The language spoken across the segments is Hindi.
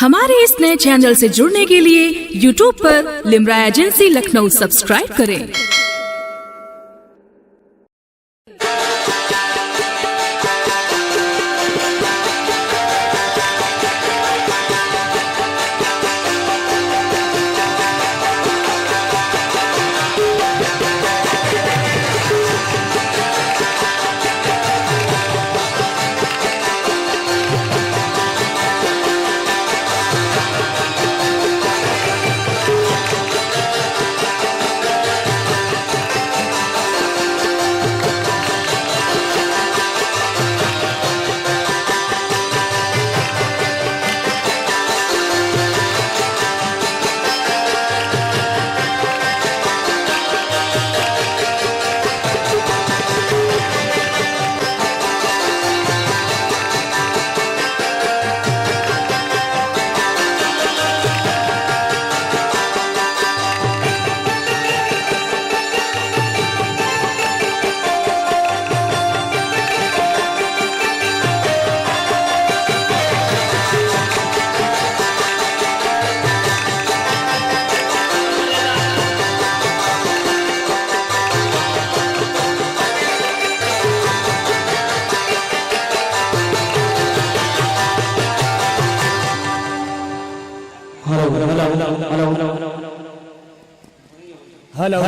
हमारे इस नए चैनल से जुड़ने के लिए YouTube पर लिम्रा एजेंसी लखनऊ सब्सक्राइब करें। Hello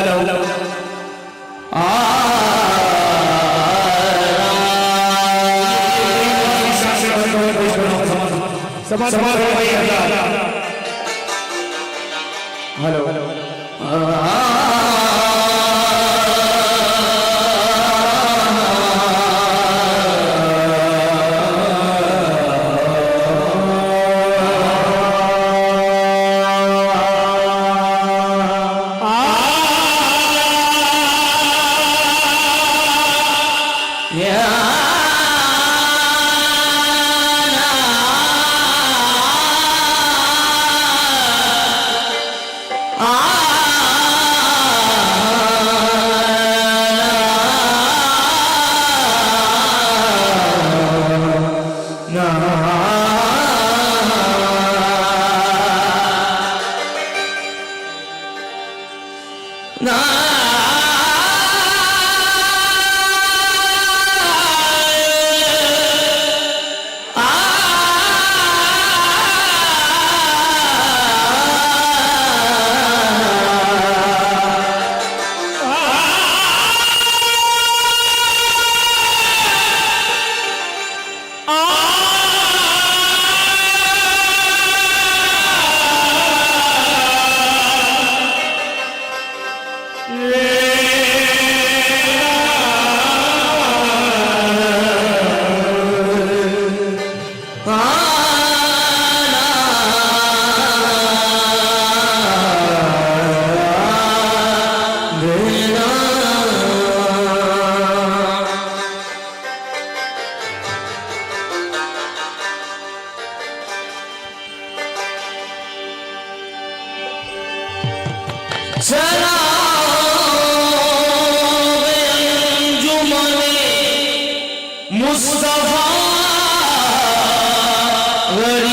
Hey!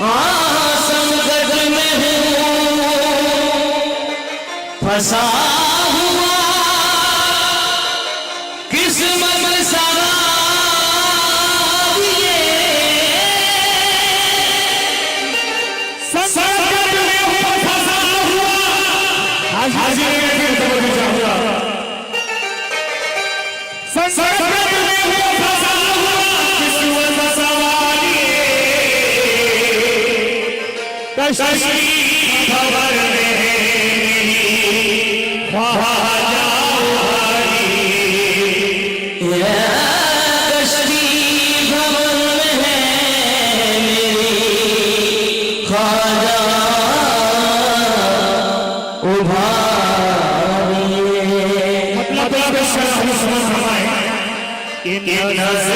संकट में फंसा हुआ किस्मत सारा ये संकट में फंसा हुआ हाजिर संकट में फंसा हुआ किस्मत सवार ये कश्ती खबर में कश्ती भवन में है मेरी ख्वाजा उभारिए। मतलब नजर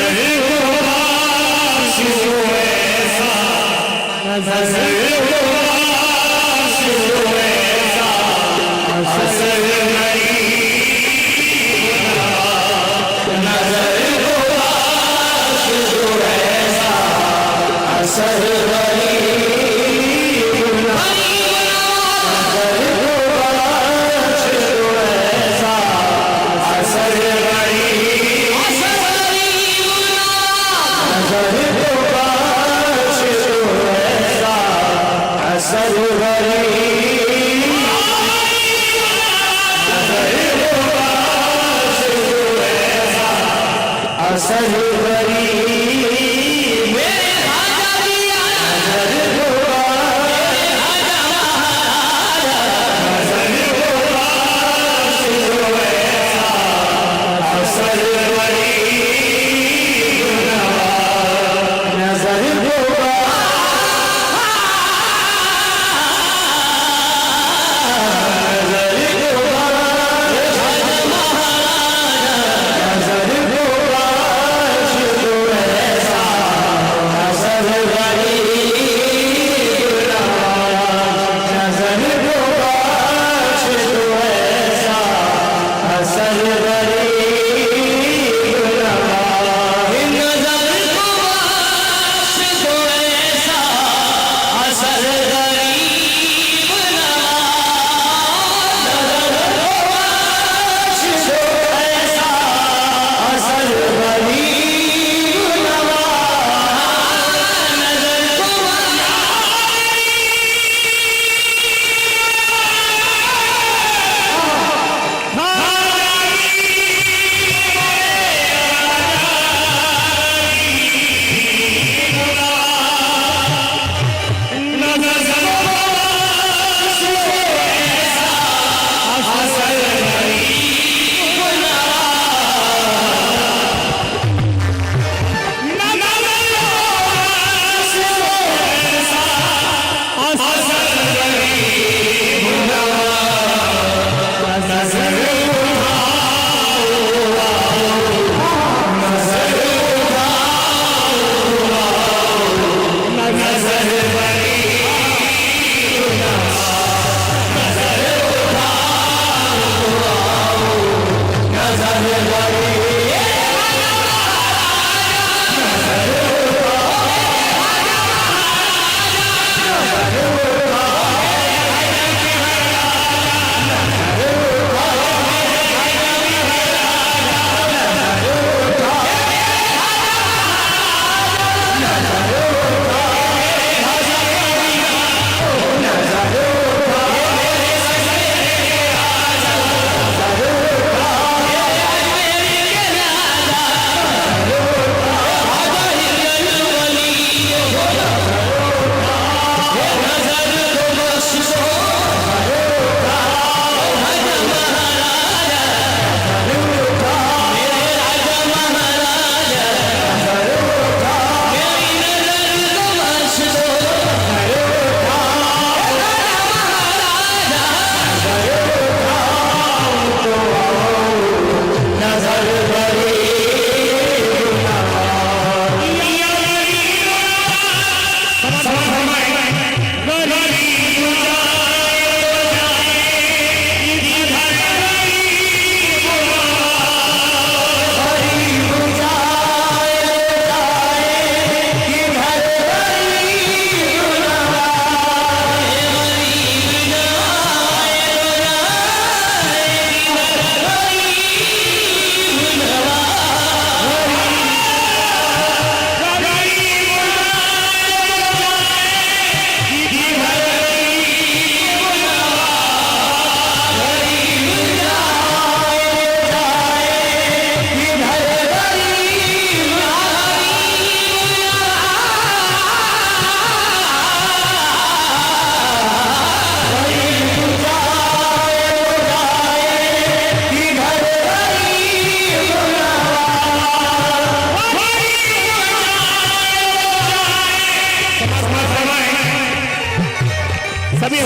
सभी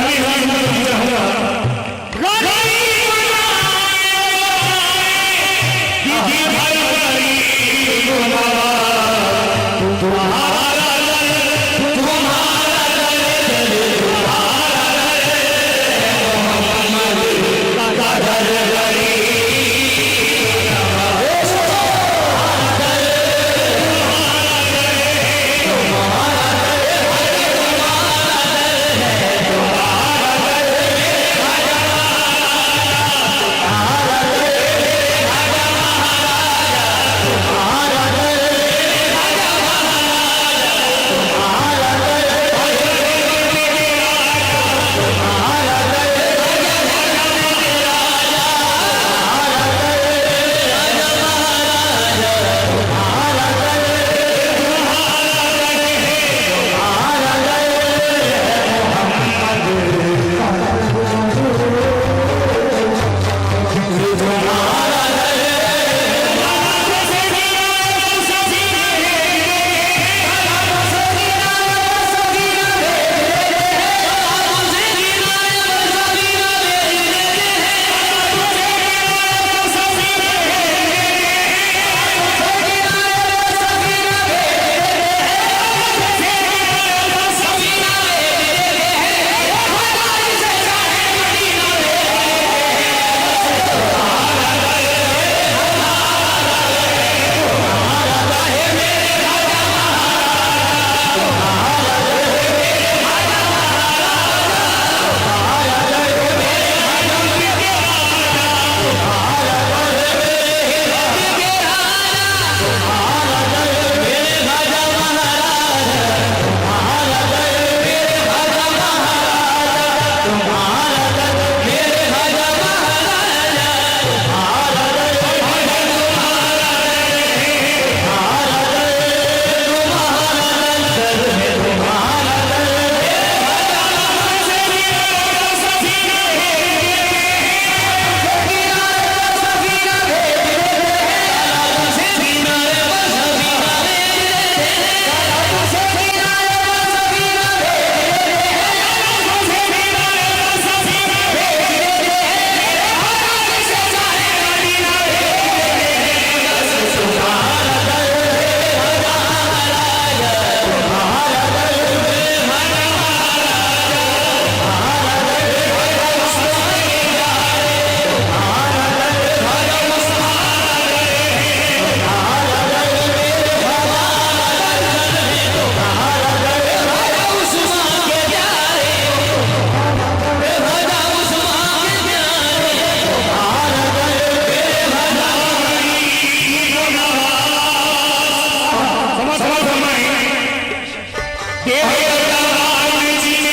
तेरे दरबार में जीने का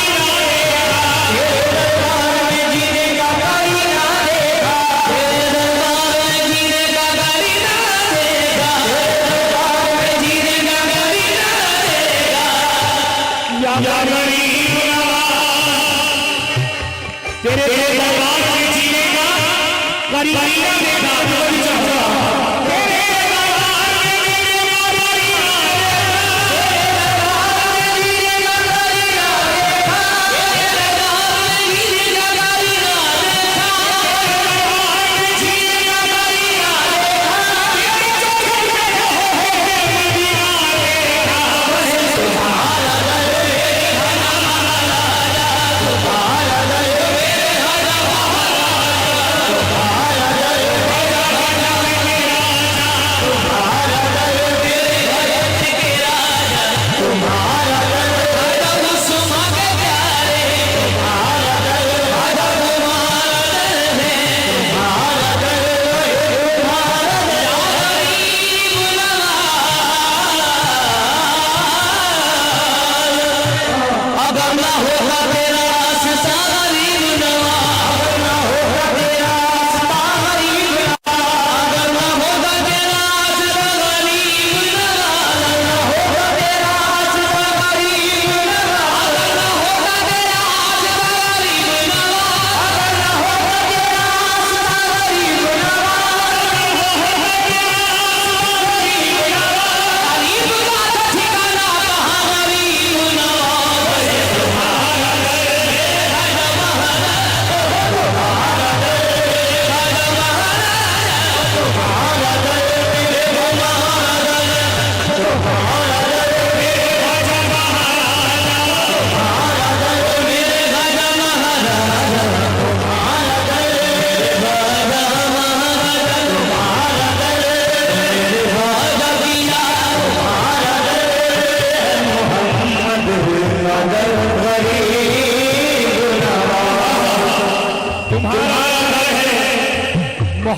करीना देगा कोई चाहता तेरे दरबार में जीने का करीना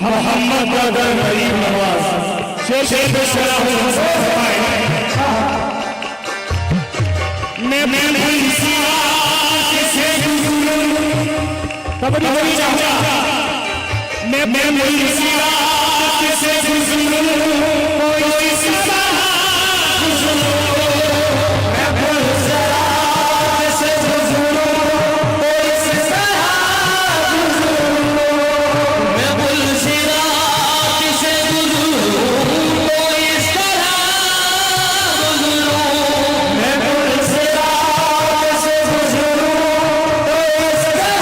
मोहम्मद बदर गरीब नवाज शेर पे सलाम मैं से गुजरूं तबरी चाचा मैं से गुजरूं कोई सदा गुजरूं मैं से गुजरूं कोई सदा गुजरूं मैं से गुजरूं कोई सदा गुजरूं मैं से गुजरूं कोई सदा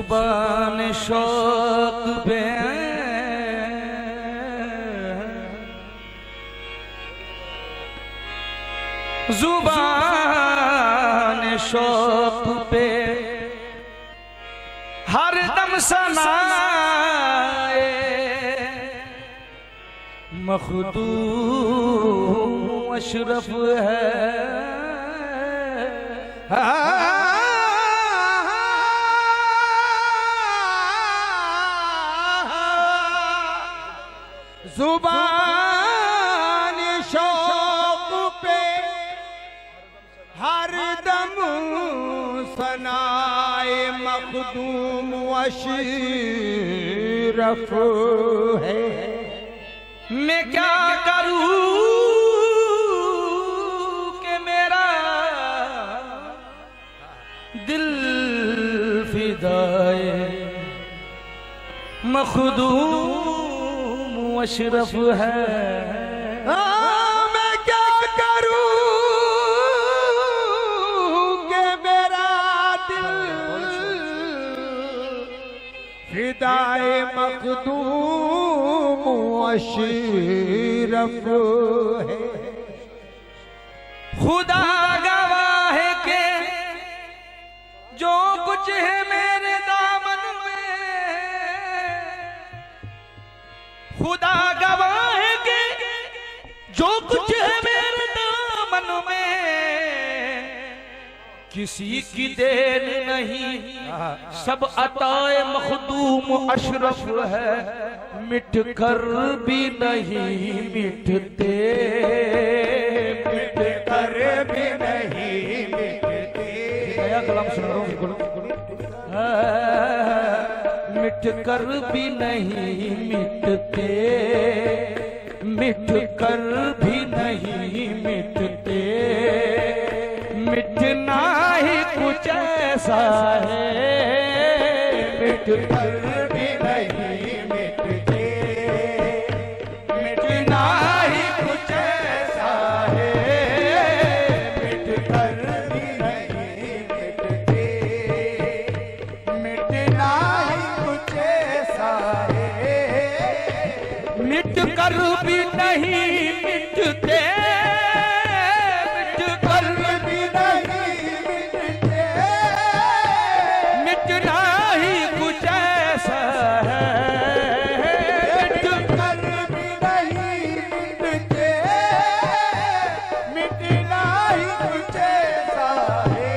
जुबान शौक पे जुबान शौक पे हर दम सनाए मखदूम अशरफ है। जुबान शौक पे हर दम सनाए मखदूम अशरफ है। मैं क्या करूं कि मेरा दिल फिदाए मखदूम अशरफ है। मैं क्या करूं कि मेरा दिल फिदाए मखदूम अशरफ है। खुदा गवाह है के जो कुछ है मेरे दामन में, खुदा गवाह है के जो कुछ है मेरे दामन में, किसी की देन नहीं सब अताए मखदूम अशरफ है। मिट कर भी नहीं मिटते, मिट कर भी नहीं मिटते। नया कलाम सुन रहा हूँ, मिट कर भी नहीं मिटते, मिट कर भी नहीं मिटते, मिटना ही कुछ ऐसा है। मिट कर भी नहीं मिटते, मिटना ही कुछ ऐसा है। मिट कर भी नहीं मिटते, मिटना ही कुछ ऐसा है। मिट कर भी नहीं मिटते, मिट कर भी नहीं मिटते, मिटना ही कुछ ऐसा है। मिट कर भी नहीं मिटते, मिटना ही कुछ ऐसा है।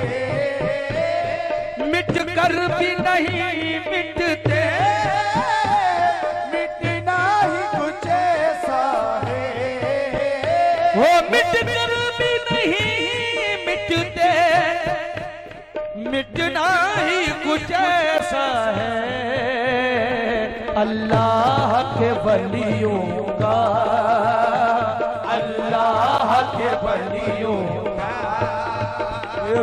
मिट कर भी नहीं मिटते, मिटना ही कुछ ऐसा है। वो मिट कर भी नहीं मिटते, मिटना ही कुछ ऐसा है। अल्लाह के वलियों का, अल्लाह के वलियों का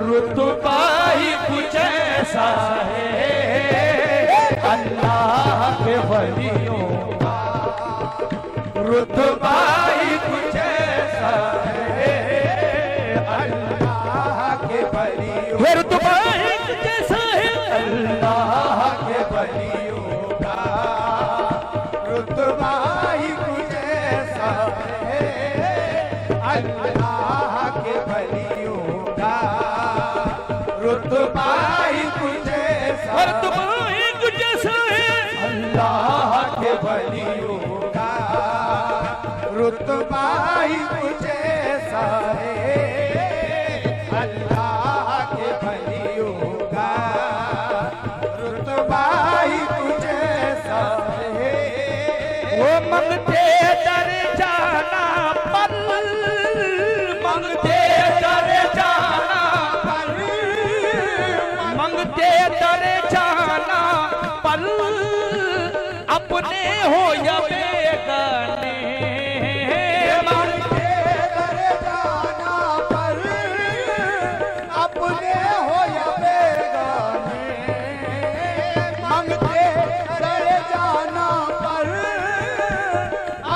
रुतबा ही कुछ ऐसा है। अल्लाह के वलियों का रुतबा ही कुछ ऐसा है। अल्लाह के वलियों रुतबा ही कुछ ऐसा है। अल्लाह के वलियों का रुतबा ही कुछ ऐसा है। अल्लाह के वलियों का रुतबा ही कुछ ऐसा, रुतबा ही कुछ ऐसा है। अल्लाह के वलियों का रुतबा ही कुछ ऐसा है। अल्लाह के वलियों का रुतबा ही कुछ ऐसा है। वो मंगते दर जाना पर, मंगते दर जाना पर, मंगते दर जाना पर, अपने हो या बेगाने। मांगते दर जाना पर, अपने हो या बेगाने। मांगते दर जाना पर,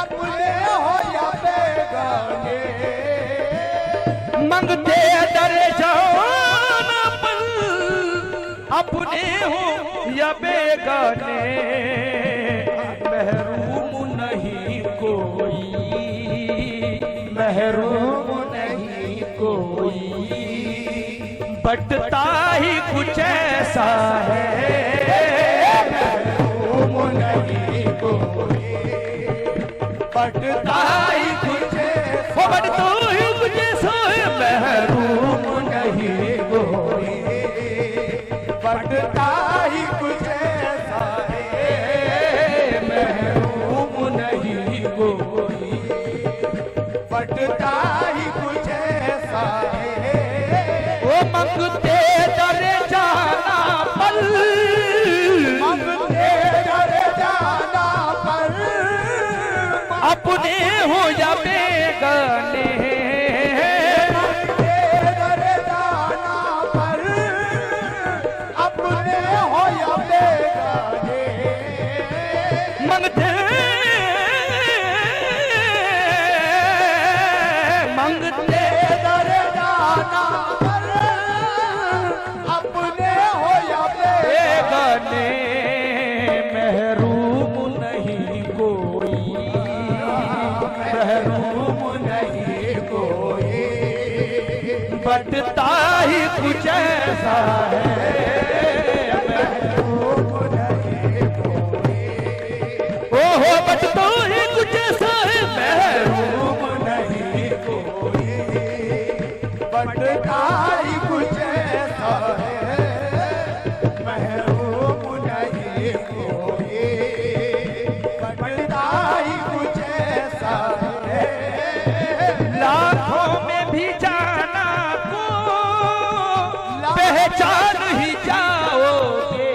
अपने हो या बेगाने। मंगते दर जाना पर, अपने हो या या बेगाने, महरूम नहीं कोई, महरूम नहीं कोई, बटता ही कुछ ऐसा है, महरूम नहीं कोई, बटता ही कुछ ऐसा, बटता ही कुछ ऐसा है, महरूम नहीं कोई, बटता ही कुछ ऐसा है, महरूम नहीं कोई, बटता ही कुछ ऐसा है। वो मंगते डरे जाना पल, मंगते डरे जाना पर, अपने हो या बेगाने, मंगते डरे जाना पर, अपने हो या बेगाने, मंगते मंगते डरे जाना पर, अपने हो या बेगाने, महरूम नहीं कोई, महरूम नहीं कोई, बटता ही कुछ ऐसा है, ओहो बटता ही कुछ ऐसा है, महरूम नहीं कोई, बटता ही कुछ ऐसा है, महरूम नहीं कोई, बटता ही कुछ ऐसा है। लाखों में भी जाना को पहचान ही जाओगे,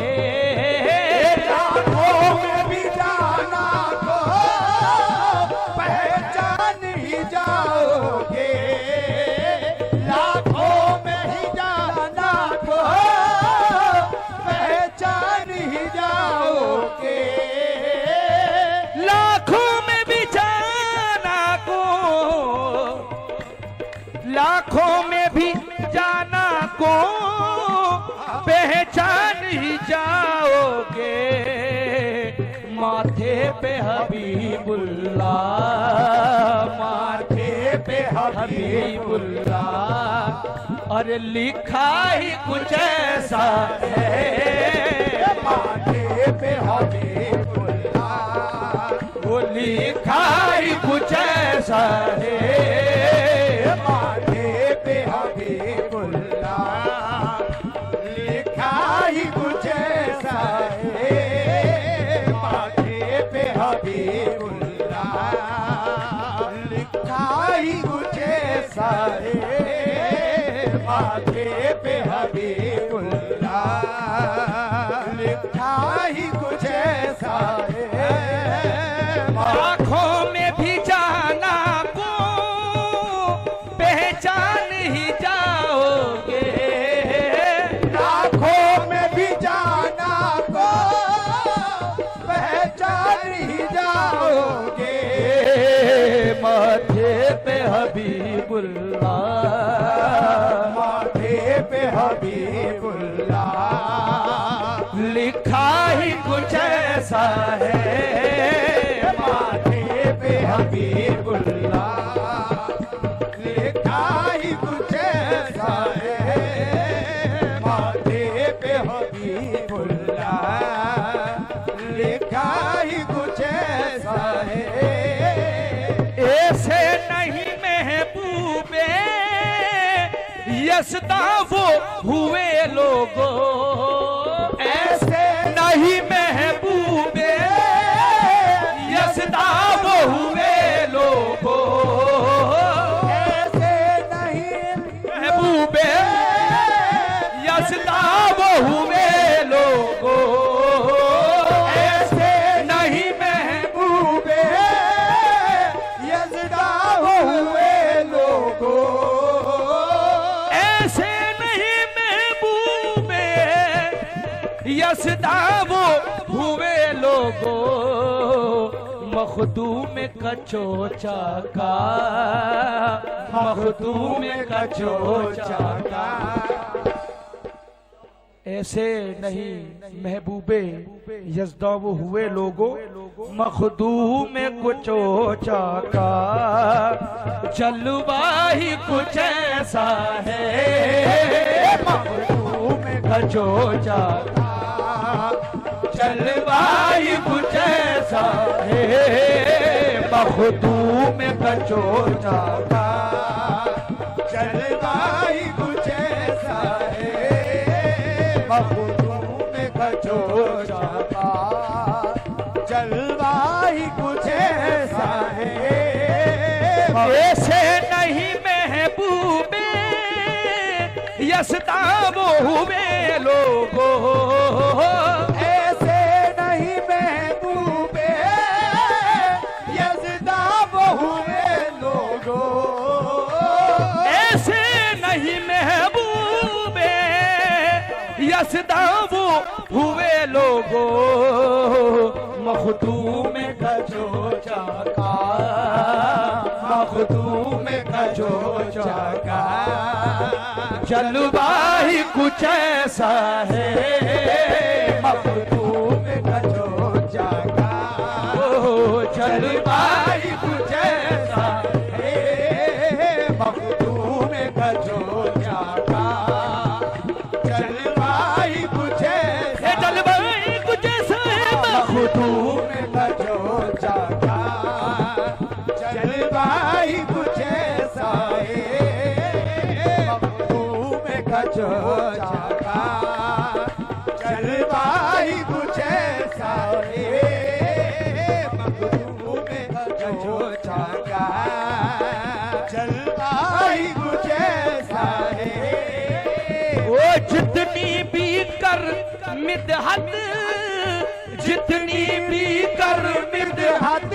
लाखों में भी जाना को पहचान ही जाओगे, लाखों में ही जाना को पहचान ही जाओगे, लाखों में भी जाना को, लाखों में भी जाना को पहचान ही जाओगे, माथे पे हबीबुल्लाह, माथे पे हबीबुल्लाह, और लिखा ही कुछ ऐसा है, माथे पे हबीबुल्लाह, वो लिखा ही कुछ ऐसा है, माथे पे हबीबुल्लाह, लिखा ही कुछ ऐसा है, माथे पे हबीबुल्लाह, लिखा ही कुछ ऐसा है, माथे पे हबीबुल्लाह, लिखा ही कुछ ऐसा है। आँखों में भी जाना को पहचान ही जाओगे, लाखों में भी जाना को पहचान ही जाओगे, माथे पे हबीबुल्लाह, माथे पे हबीबुल्लाह, लिखा ही कुछ ऐसा है, माथे पे हबीबुल्लाह, लिखा ही कुछ ऐसा है, माथे पे हबीबुल्लाह, लिखा ही कुछ ऐसा है। ऐसे नहीं महबूबे यसदा वो हुए लोगों, ऐसे नहीं महबूबे यसदा वो हुए लोगों, ऐसे नहीं महबूबे यसदा वो हुए लोगों, ऐसे नहीं महबूबे यज़दा हुए लोगों, ऐसे नहीं महबूबे यसदा वो हुए लोगों, मखदूम कचोचा का, मखदूम कचोचा का, ऐसे नहीं महबूबे यज़दाब हुए लोगो मखदूम कुछ चाका जलवा ही कुछ ऐसा है मखदूम कचो चाका जलवा ही कुछ ऐसा है मखदूम कचो चाका जलवा ही कुछ ऐसा है मखदूम कचो चाका जलवा ही कुछ ऐसा है ऐसे नहीं महबूबे यज़दाब हुए लोगो ऐसे नहीं महबूबे यज़दाब हुए लोगो ऐसे नहीं महबूबे यज़दाब हुए लोगो मखदूम कचो चाका मखदूम कचो चाका जलवा ही कुछ ऐसा है मखदूम कचो चाका जलवा ही कुछ ऐसा है मखदूम कचो चाका जलवा ही कुछ ऐसा जलवा ही कुछ ऐसा है मखदूम कचो चाका जलवा ही कुछ ऐसा है मखदूम कचो चाका जलवा ही कुछ ऐसा है मखदूम कचो चाका जलवा ही कुछ ऐसा है वो जितनी भी कर मिदहत जितनी भी कर मिदहत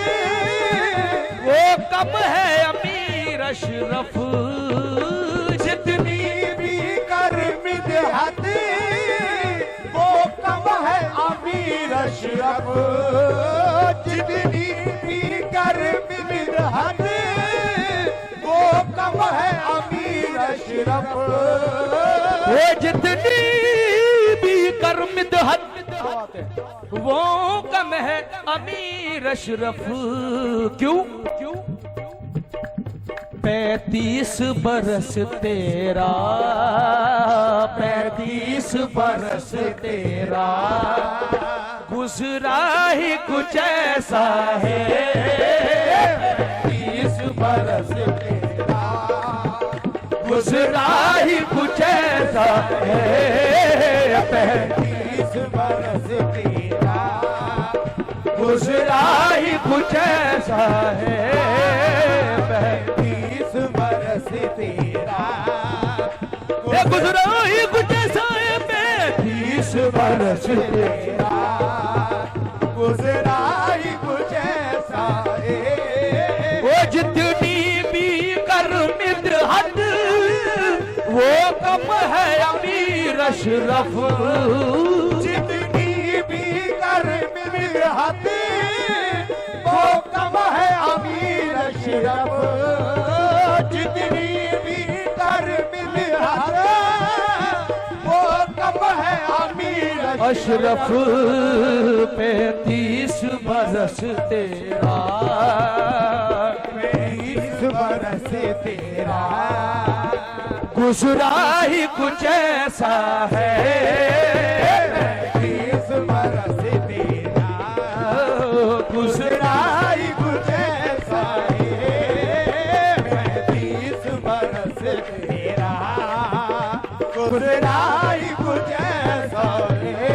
वो कम है अमीर अशरफ जितनी भी कर मिदहत वो कम है अमीर अशरफ जितनी भी कर मिदहत वो कम है अमीर अशरफ वो जितनी भी कर मिदहत वो कम है अमीर अशरफ क्यों 35 बरस तेरा 35 बरस तेरा गुजरा ही कुछ ऐसा है 35 बरस तेरा गुजरा ही कुछ ऐसा है 35 बरस तेरा गुजरा ही कुछ ऐसा है 35 बरस तेरा गुजरा ही कुछ ऐसा है 35 बरस तेरा गुजरा ही कुछ ऐसा है वो जितनी भी कर मिदहत वो कम है अमीर अशरफ जितनी भी कर मिदहत वो कम है अमीर अशरफ जितनी भी कर मिदहत वो कम है अमीर अशरफ 35 बरस तेरा 35 बरस तेरा गुजरा ही कुछ ऐसा है 35 बरस तेरा गुजरा ही कुछ ऐसा है 35 बरस तेरा गुजरा ही कुछ ऐसा है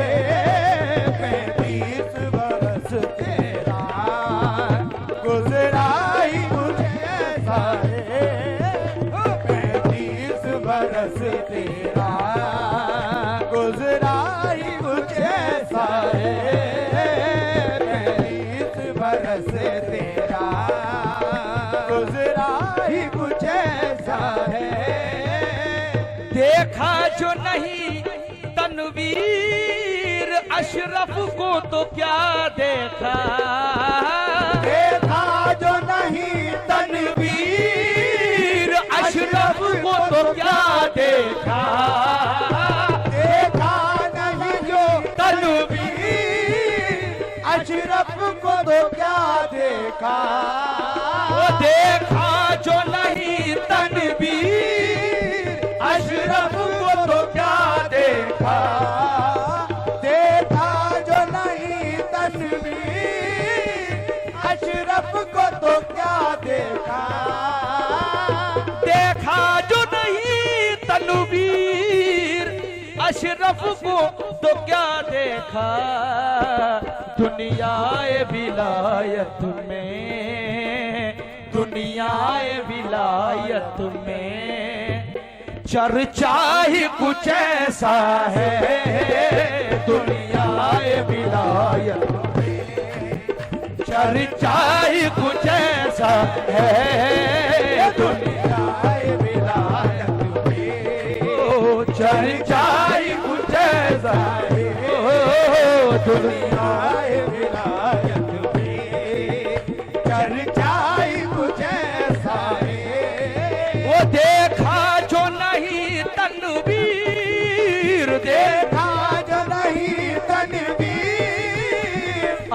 35 बरस तेरा गुजरा ही कुछ ऐसा है 35 बरस तेरा गुजरा ही कुछ ऐसा है 35 बरस तेरा गुजरा ही कुछ ऐसा है देखा जो नहीं तनवीर अशरफ को तो क्या देखा देखा जो नहीं तनवीर अशरफ को तो क्या देखा देखा देखा, वो देखा जो नहीं तनवीर अशरफ को तो क्या देखा, देखा जो नहीं तनवीर अशरफ को तो क्या देखा, देखा जो नहीं तनवीर अशरफ को तो क्या देखा, दुनियाए विलायत में, दुनियाए विलायत में चर्चा ही कुछ ऐसा है, दुनियाए विलायत में चर्चा ही कुछ ऐसा है, दुनियाए विलायत में चर्चा ही कुछ ऐसा है, दुनियाए विलायत में चर्चा ही कुछ ऐसा है, वो देखा जो नहीं तनवीर, देखा जो नहीं तनवीर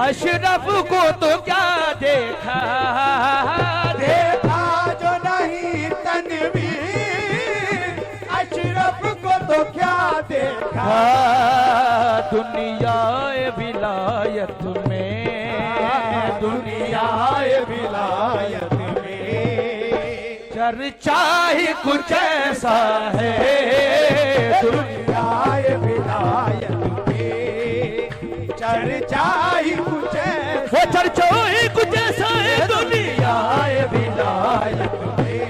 अशरफ को तो क्या देखा, देखा जो नहीं तनवीर अशरफ को तो क्या देखा, दुनियाए विलायत में, दुनियाए विलायत में चर्चा ही कुछ ऐसा है, दुनियाए विलायत में चर्चा ही कुछ ऐसा, चर्चा ही कुछ ऐसा है, दुनियाए विलायत में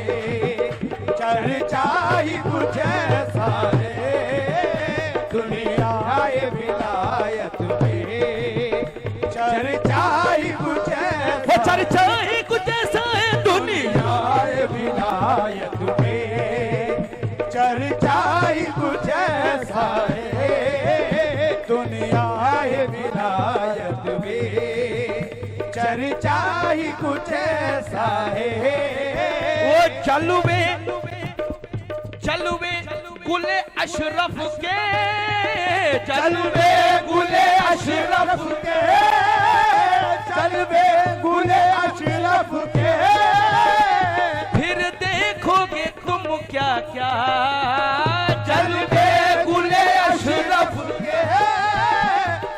चर्चा ही कुछ ऐसा है, दुनियाए विलायत में चर्चा ही कुछ ऐसा, चर्चा ही कुछ ऐसा है, दुनियाए विलायत में चर्चा ही कुछ ऐसा है, दुनियाए विलायत में चर्चा ही कुछ ऐसा है, वो चलुवे चलुवे गुले अशरफ के, चलवे गुले अशरफ के, चलवे गुले अशरफ के, फिर देखोगे तुम क्या क्या, चलवे गुले अशरफ के,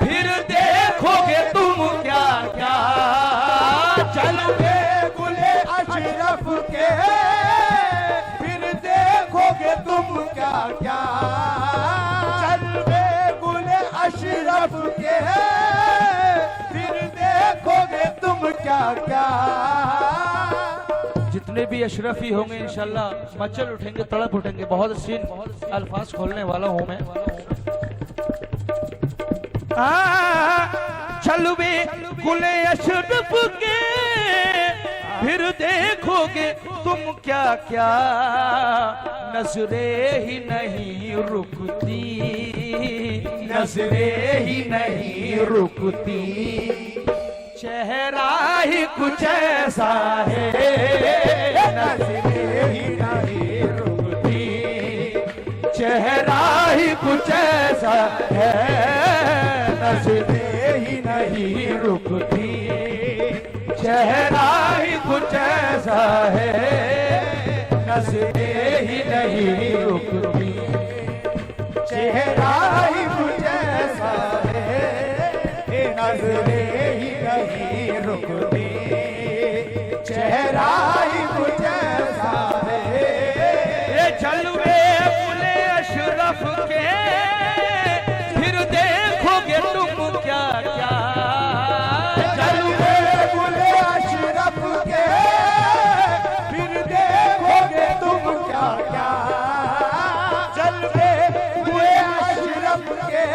फिर देखोगे तुम क्या क्या, चलवे गुले अशरफ के, फिर देखोगे तुम क्या क्या, चलवे गुले अशरफ के, फिर देखोगे तुम क्या क्या, जितने भी अशरफी होंगे इंशाल्लाह मचल उठेंगे, तड़प उठेंगे, बहुत सीन अल्फाज खोलने वाला हूं मैं, चलवे गुले अशरफ के, फिर देखोगे तुम क्या क्या, नजरे ही नहीं रुकती, नजरे ही नहीं रुकती, चेहरा ही कुछ ऐसा है, नजरे ही नहीं रुकती, चेहरा ही कुछ ऐसा है, नजरे ही नहीं रुकती, चेहरा ही कुछ ऐसा है, नजरे ही नहीं रुकती, चेहरा ही कुछ ऐसा है, नजरे ही नहीं रुकती, चेहरा ही कुछ ऐसा है, ये चलवे गुले अशरफ के, फिर देखोगे तुम क्या क्या, चलवे गुले अशरफ के, फिर देखोगे तुम क्या क्या, चलवे गुले अशरफ के,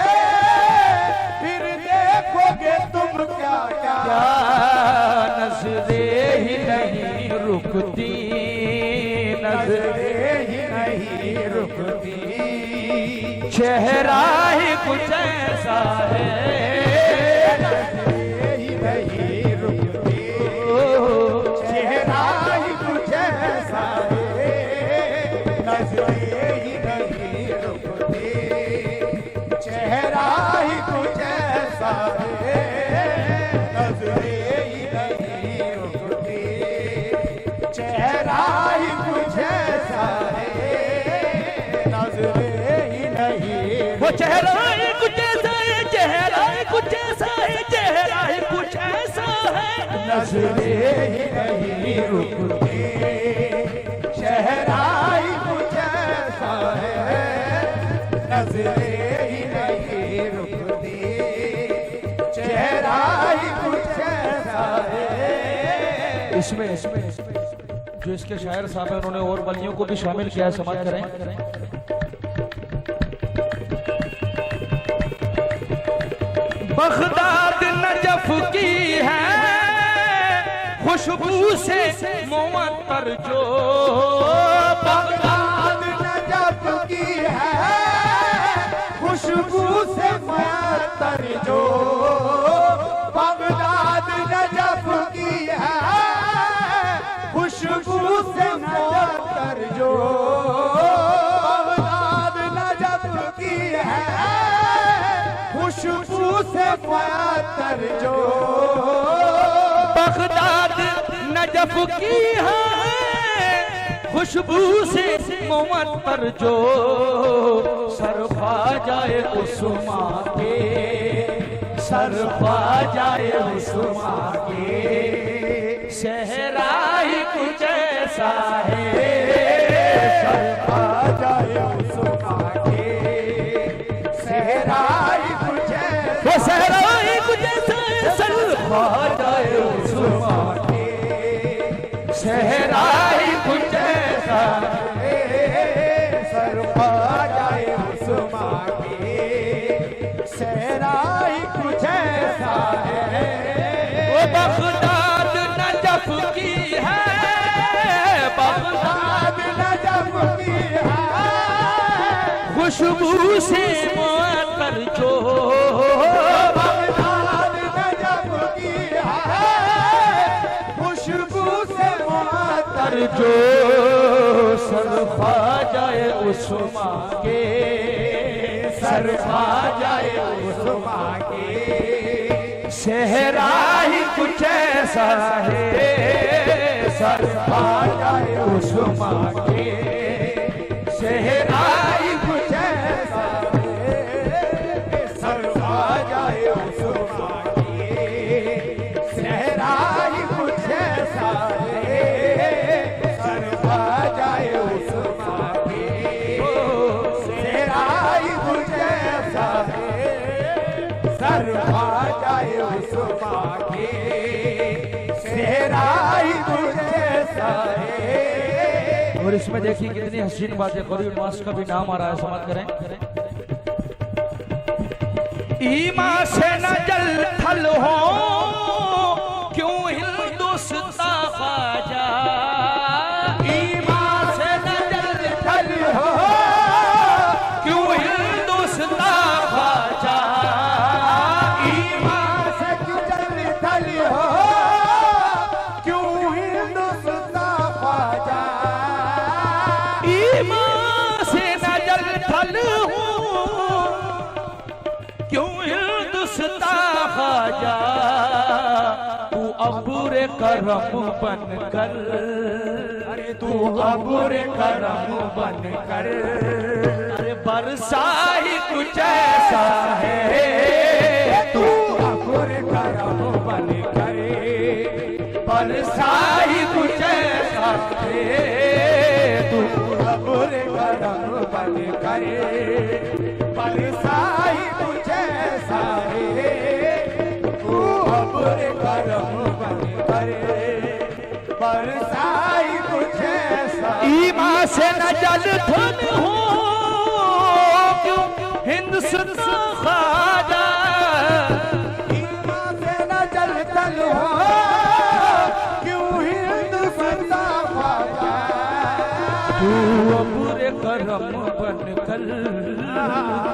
फिर देखोगे तुम क्या क्या, नजरे ही नहीं रुकती, नजरे ही नहीं रुकती, चेहरा ही कुछ ऐसा है, नजरे ही नहीं रुकती, चेहरा ही कुछ ऐसा है, नजरे ही नहीं रुकती, चेहरा ही कुछ ऐसा है, नजरे ही नहीं रुकती। चेहरा ही कुछ ऐसा है, चेहरा ही कुछ ऐसा है, चेहरा ही कुछ ऐसा है, नजरें ही नहीं रुकती, चेहरा ही कुछ ऐसा है, नजरें ही नहीं रुकती, चेहरा ही कुछ ऐसा है। इसमें जो इसके शायर साहब हैं उन्होंने और वलियों को भी शामिल किया है, समाज करें। बगदाद नजफ की है खुशबू से मुअत्तर जो, बगदाद नजफ की है खुशबू से मुअत्तर जो, बगदाद नजफ की है खुशबू से मुअत्तर जो, बगदाद नजफ की है खुशबू से मुअत्तर जो, बगदाद नजफ की है खुशबू से मुअत्तर जो, सरफा जाए उस्मा के, सरफा जाए उस्मा के, सहरा ही कुछ ऐसा है, सरफा जाए उस्मा के, सहरा ही कुछ ऐसा, वो सहरा ही कुछ ऐसा है, सरफा जाए उस्मा के, सहरा ही कुछ ऐसा है, सरफा जाए उस्मा के, सहरा ही कुछ ऐसा है। वो बगदाद नजफ की है, बगदाद नजफ की है खुशबू से मुअत्तर जो, बगदाद नजफ की है खुशबू से मुअत्तर जो, सरफा जाए उस्मा के, सरफा जाए उस्मा के, सहरा ही कुछ ऐसा है, सरफा जाए उस्मा के, सहरा ही कुछ ऐसा है, सरफा जाए उस्मा के, सहरा ही कुछ ऐसा है, सरफा जाए उस्मा के, सहरा ही कुछ ऐसा है, सरफा जाए उस्मा के, सहरा ही कुछ ऐसा है। और इसमें देखिए कितनी हसीन बातें, करीब मास का भी नाम आ रहा है, समाप्त करें। ईमा से न जल थल हो क्यों हिंदुस्ता ख्वाजा, ईमा से न जल थल हो क्यों हिंदुस्ता ख्वाजा, ईमा से जल थल हो क्यों हिंदुस्तां ख्वाजा, ईमा से न जल थल हो क्यों हिंदुस्ता ख्वाजा, तू अबूरे करम बन कर, अरे तू अबूरे करम बन कर, अरे बरसा ही कुछ ऐसा है, तू अबूरे करम बन कर, बरसा ही कुछ ऐसा है, तू अबूरे करम बन कर, बरसा ही कुछ ऐसा है, तू अबूरे करम बन कर, बरसा ही कुछ ऐसा। ईमा से न जल थल हो क्यों हिंदुस्तां ख्वाजा, ईमा से न जल थल हो क्यों हिंदुस्तां ख्वाजा, तू अबूरे करम बन कर,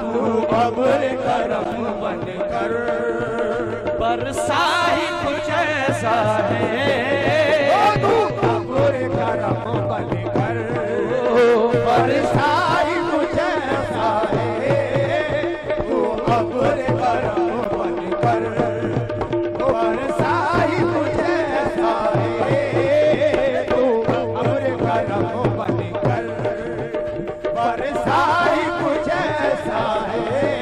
तू अबूरे करम बन कर, बरसा ही कुछ ऐसा है, तू अबूरे करम बन कर, बरसा ही कुछ ऐसा है, तू अबूरे करम बन कर, बरसा ही कुछ ऐसा है, तू अबूरे करम बन कर, बरसा ही कुछ ऐसा है।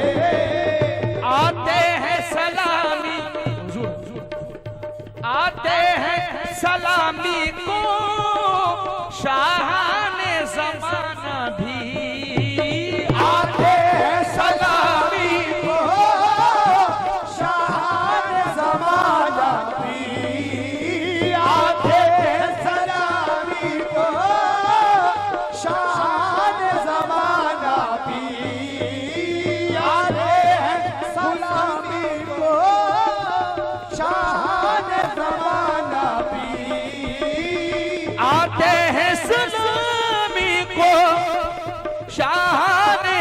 सलामी को शाहाने ज़माना भी आते हैं सलामी को शाहाने ज़माना भी आते हैं सलामी को शाहाने ज़माना भी आते हैं सलामी को शाहाने ज़माना भी आते हैं सलामी को शाहाने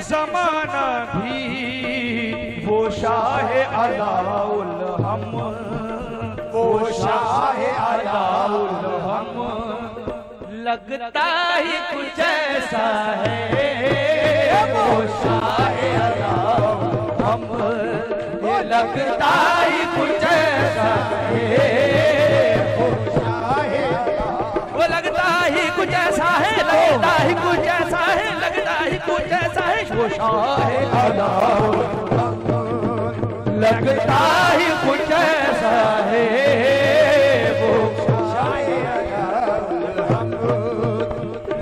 ज़माना भी वो शाह अलाउल हम वो शाह अलाउल हम लगता ही कुछ ऐसा है वो शाह अलाउल हम ये लगता ही कुछ ऐसा है वो लगता ही कुछ ऐसा है लगता ही कुछ ऐसा है लगता ही कुछ ऐसा है वो शाह अलाउल लगता ही कुछ ऐसा है वो शाह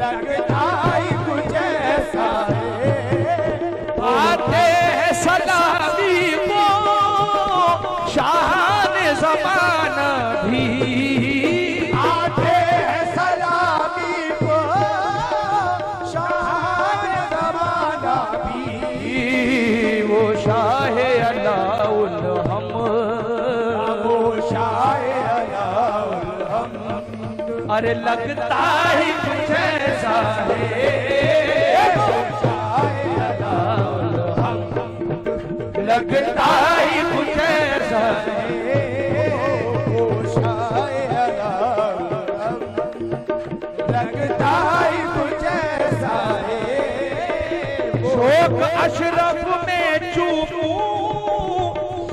लगता ही कुछ ऐसा है आते हैं सलामी को शाहाने ज़माना भी आते हैं सलामी को शाहाने ज़माना भी वो शाह अलाउल हम वो शाह अलाउल हम अरे लगता ही कुछ ऐसा है वो शाह अलाउल हम लगता ही कुछ ऐसा है वो शाह अलाउल हम लगता ही कुछ ऐसा है शौक अशरफ में चूमूं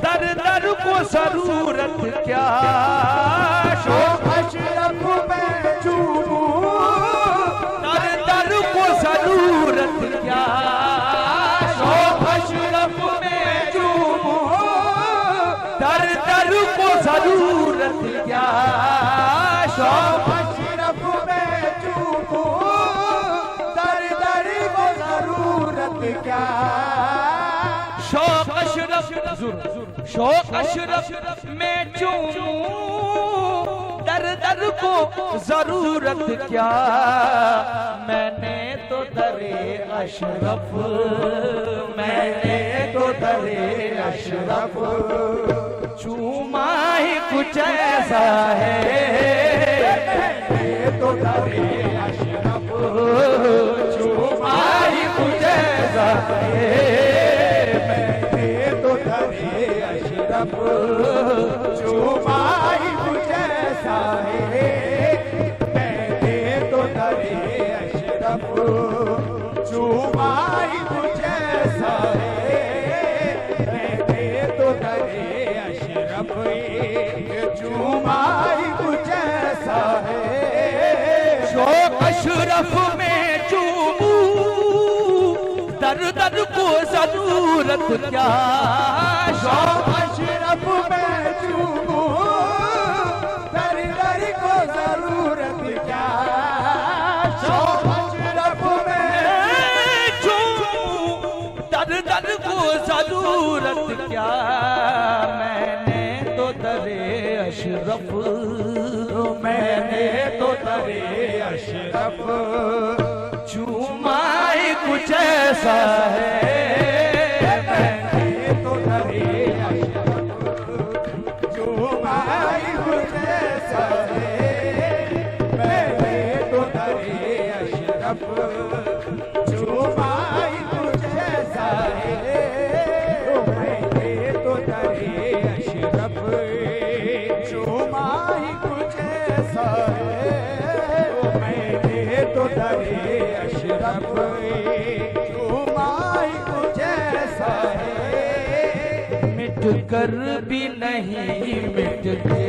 दर दर को जरूरत क्या शौक अशरफ में चूमूं दर दर को जरूरत क्या शौक अशरफ में चूमूं दर दर को जरूरत क्या शौक अशरफ में चूमूं दर दर को जरूरत क्या शौक अशरफ में चूमूं दर दर को जरूरत क्या मैंने तो दरे अशरफ मैंने तो दरे अशरफ चूमा ही कुछ ऐसा है मैंने तो दरे अशरफ चूमा ही कुछ ऐसा है मैंने तो दरे अशरफ चूमा ही कुछ ऐसा है मैंने तो दरे अशरफ चूमा ही कुछ ऐसा है मैंने तो दरे अशरफ चूमा ही कुछ ऐसा है शौक अशरफ में चूमूं दर दर को जरूरत क्या शौक अशरफ में चूमूं दर दर को जरूरत क्या शौक अशरफ में चूमूं दर दर को जरूरत क्या मैंने तो दरे अशरफ मैंने तो दरे अशरफ चूमा ही कुछ ऐसा है मैंने तो दरे अशरफ चूमा ही कुछ ऐसा है मैंने तो दरे अशरफ चूमा ही कुछ ऐसा है मैंने तो दरे अशरफ चूमा ही कुछ ऐसा है मैंने तो दरे अशरफ चूमा ही कुछ ऐसा है मिट कर भी नहीं मिटते